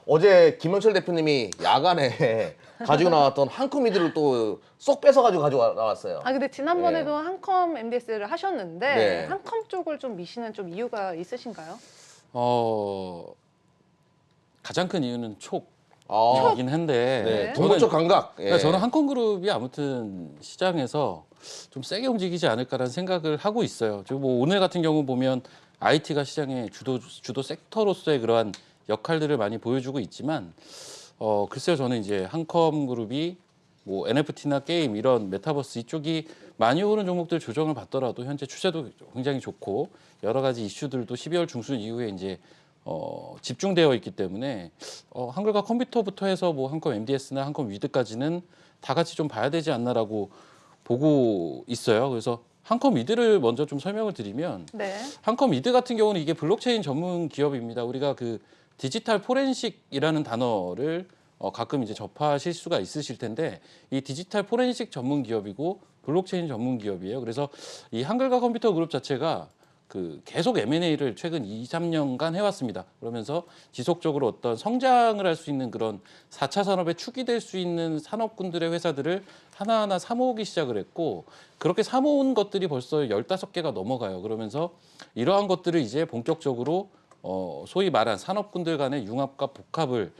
어제 김영철 대표님이 야간에 가지고 나왔던 한컴 미드를 또 쏙 뺏어가지고 나왔어요. 근데 지난번에도 한컴 MDS를 하셨는데 네. 한컴 쪽을 좀 미시는 좀 이유가 있으신가요? 가장 큰 이유는 촉이긴 한데 네. 동물적 감각. 그러니까 저는 한컴그룹이 아무튼 시장에서 좀 세게 움직이지 않을까라는 생각을 하고 있어요. 지금 뭐 오늘 같은 경우 보면 IT가 시장의 주도 섹터로서의 그러한 역할들을 많이 보여주고 있지만 글쎄요, 저는 이제 한컴그룹이 뭐 NFT나 게임 이런 메타버스 이쪽이 많이 오른 종목들 조정을 받더라도 현재 추세도 굉장히 좋고 여러 가지 이슈들도 12월 중순 이후에 이제 집중되어 있기 때문에 한글과 컴퓨터부터 해서 뭐 한컴 MDS나 한컴 위드까지는 다 같이 좀 봐야 되지 않나라고 보고 있어요. 그래서 한컴 위드를 먼저 좀 설명을 드리면 네. 한컴 위드 같은 경우는 이게 블록체인 전문 기업입니다. 우리가 그 디지털 포렌식이라는 단어를 가끔 이제 접하실 수가 있으실 텐데 이 디지털 포렌식 전문 기업이고 블록체인 전문 기업이에요. 그래서 이 한글과 컴퓨터 그룹 자체가 그 계속 M&A를 최근 2, 3년간 해왔습니다. 그러면서 지속적으로 어떤 성장을 할 수 있는 그런 4차 산업의 축이 될 수 있는 산업군들의 회사들을 하나하나 사모으기 시작을 했고 그렇게 사모은 것들이 벌써 15개가 넘어가요. 그러면서 이러한 것들을 이제 본격적으로 소위 말한 산업군들 간의 융합과 복합을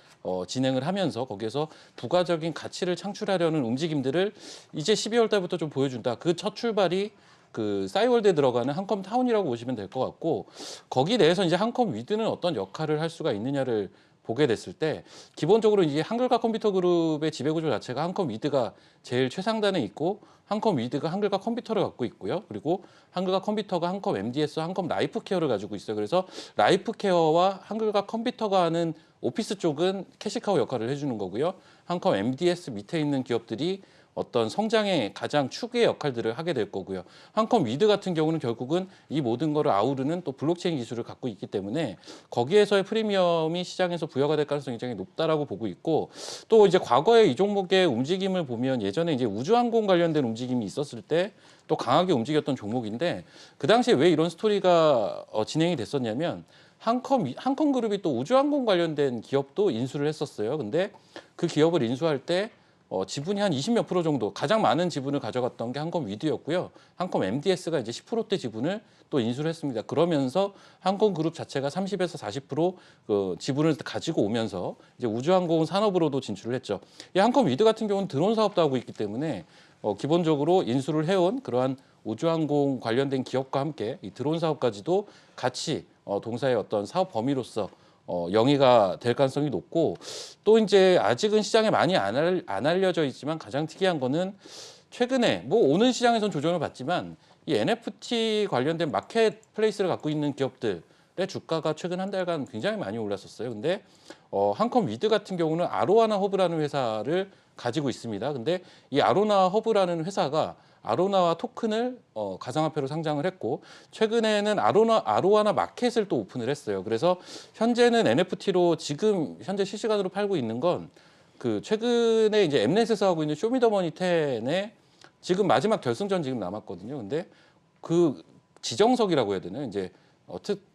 진행을 하면서 거기에서 부가적인 가치를 창출하려는 움직임들을 이제 12월 달부터 좀 보여준다. 그 첫 출발이 그 싸이월드에 들어가는 한컴 타운이라고 보시면 될 것 같고 거기 내에서 이제 한컴 위드는 어떤 역할을 할 수가 있느냐를 보게 됐을 때 기본적으로 이제 한글과 컴퓨터 그룹의 지배구조 자체가 한컴 위드가 제일 최상단에 있고 한컴 위드가 한글과 컴퓨터를 갖고 있고요. 그리고 한글과 컴퓨터가 한컴 MDS, 한컴 라이프 케어를 가지고 있어요. 그래서 라이프 케어와 한글과 컴퓨터가 하는 오피스 쪽은 캐시카우 역할을 해주는 거고요. 한컴 MDS 밑에 있는 기업들이 어떤 성장의 가장 축의 역할들을 하게 될 거고요. 한컴 위드 같은 경우는 결국은 이 모든 거를 아우르는 또 블록체인 기술을 갖고 있기 때문에 거기에서의 프리미엄이 시장에서 부여가 될 가능성이 굉장히 높다라고 보고 있고 또 이제 과거에 이 종목의 움직임을 보면 예전에 이제 우주항공 관련된 움직임이 있었을 때 또 강하게 움직였던 종목인데 그 당시에 왜 이런 스토리가 진행이 됐었냐면 한컴 그룹이 또 우주항공 관련된 기업도 인수를 했었어요. 근데 그 기업을 인수할 때 지분이 한 20몇 프로 정도 가장 많은 지분을 가져갔던 게 한컴 위드였고요. 한컴 MDS가 이제 10%대 지분을 또 인수를 했습니다. 그러면서 한컴 그룹 자체가 30에서 40% 지분을 가지고 오면서 이제 우주항공 산업으로도 진출을 했죠. 이 한컴 위드 같은 경우는 드론 사업도 하고 있기 때문에 기본적으로 인수를 해온 그러한 우주항공 관련된 기업과 함께 이 드론 사업까지도 같이 동사의 어떤 사업 범위로서 영위가 될 가능성이 높고 또 이제 아직은 시장에 많이 안 알려져 있지만 가장 특이한 거는 최근에 뭐 오는 시장에선 조정을 받지만 이 NFT 관련된 마켓플레이스를 갖고 있는 기업들의 주가가 최근 한 달간 굉장히 많이 올랐었어요. 근데 한컴 위드 같은 경우는 아로하나 허브라는 회사를 가지고 있습니다. 근데 이 아로나 허브라는 회사가 아로나와 토큰을 가상화폐로 상장을 했고 최근에는 아로하나 마켓을 또 오픈을 했어요. 그래서 현재는 NFT로 지금 현재 실시간으로 팔고 있는 건 그 최근에 이제 엠넷에서 하고 있는 쇼미더머니 10의 지금 마지막 결승전 지금 남았거든요. 근데 그 지정석이라고 해야 되나 이제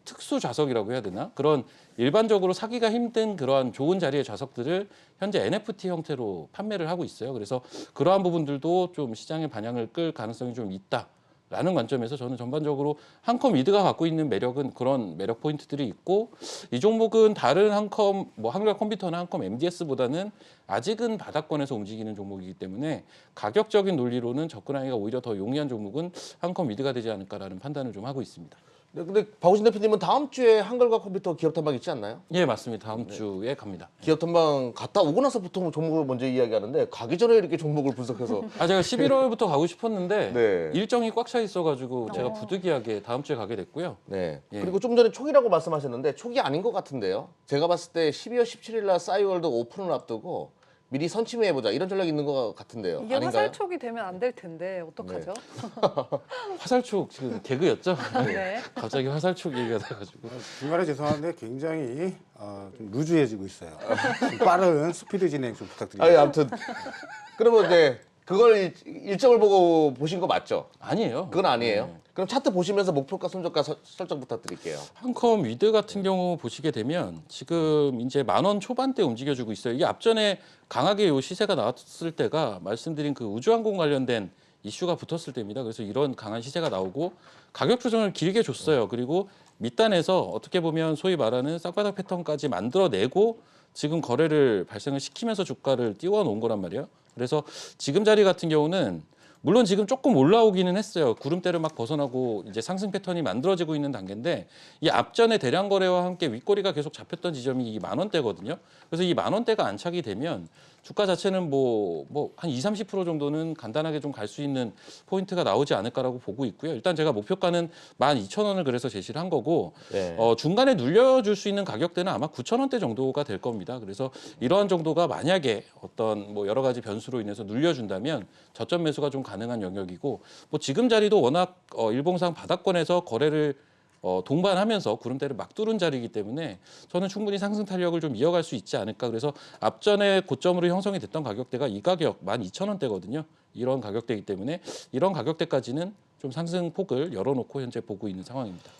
특수 좌석이라고 해야 되나 그런 일반적으로 사기가 힘든 그러한 좋은 자리의 좌석들을 현재 NFT 형태로 판매를 하고 있어요. 그래서 그러한 부분들도 좀 시장의 반향을 끌 가능성이 좀 있다라는 관점에서 저는 전반적으로 한컴 위드가 갖고 있는 매력은 그런 매력 포인트들이 있고 이 종목은 다른 한컴 뭐 한글과 컴퓨터나 한컴 MDS보다는 아직은 바닥권에서 움직이는 종목이기 때문에 가격적인 논리로는 접근하기가 오히려 더 용이한 종목은 한컴 위드가 되지 않을까라는 판단을 좀 하고 있습니다. 네, 근데 박우신 대표님은 다음 주에 한글과 컴퓨터 기업 탐방 있지 않나요? 예, 맞습니다. 다음 주에 갑니다. 기업 탐방 갔다 오고 나서 보통 종목을 먼저 이야기하는데 가기 전에 이렇게 종목을 분석해서 제가 11월부터 가고 싶었는데 네. 일정이 꽉 차 있어가지고 제가 부득이하게 다음 주에 가게 됐고요. 네. 예. 그리고 좀 전에 촉이라고 말씀하셨는데 촉이 아닌 것 같은데요. 제가 봤을 때 12월 17일 날 싸이월드 오픈을 앞두고 미리 선침해보자 이런 전략이 있는 것 같은데요. 이게 아닌가요? 화살촉이 되면 안 될 텐데 어떡하죠? 화살촉 지금 개그였죠? 네. 갑자기 화살촉 얘기가 돼가지고. 중간에 죄송한데 굉장히 좀 루즈해지고 있어요. 좀 빠른 스피드 진행 좀 부탁드립니다. 아무튼 그러면 이제 그걸 일정을 보고 보신 거 맞죠? 아니에요. 그건 아니에요. 네. 그럼 차트 보시면서 목표가 손절가 설정 부탁드릴게요. 한컴 위드 같은 경우 보시게 되면 지금 이제 10,000원 초반대 움직여주고 있어요. 이게 앞전에 강하게 요 시세가 나왔을 때가 말씀드린 그 우주항공 관련된 이슈가 붙었을 때입니다. 그래서 이런 강한 시세가 나오고 가격 조정을 길게 줬어요. 그리고 밑단에서 어떻게 보면 소위 말하는 쌍바닥 패턴까지 만들어내고 지금 거래를 발생을 시키면서 주가를 띄워놓은 거란 말이에요. 그래서 지금 자리 같은 경우는 물론 지금 조금 올라오기는 했어요. 구름대를 막 벗어나고 이제 상승 패턴이 만들어지고 있는 단계인데 이 앞전에 대량 거래와 함께 윗꼬리가 계속 잡혔던 지점이 이 10,000원대거든요. 그래서 이 10,000원대가 안착이 되면 주가 자체는 뭐 한 20-30% 정도는 간단하게 좀 갈 수 있는 포인트가 나오지 않을까라고 보고 있고요. 일단 제가 목표가는 12,000원을 그래서 제시를 한 거고 네. 중간에 눌려줄 수 있는 가격대는 아마 9,000원대 정도가 될 겁니다. 그래서 이러한 정도가 만약에 어떤 뭐 여러 가지 변수로 인해서 눌려준다면 저점 매수가 좀 가능한 영역이고 뭐 지금 자리도 워낙 일봉상 바닥권에서 거래를 동반하면서 구름대를 막 뚫은 자리이기 때문에 저는 충분히 상승 탄력을 좀 이어갈 수 있지 않을까. 그래서 앞전에 고점으로 형성이 됐던 가격대가 이 가격 12,000원대거든요. 이런 가격대이기 때문에 이런 가격대까지는 좀 상승 폭을 열어놓고 현재 보고 있는 상황입니다.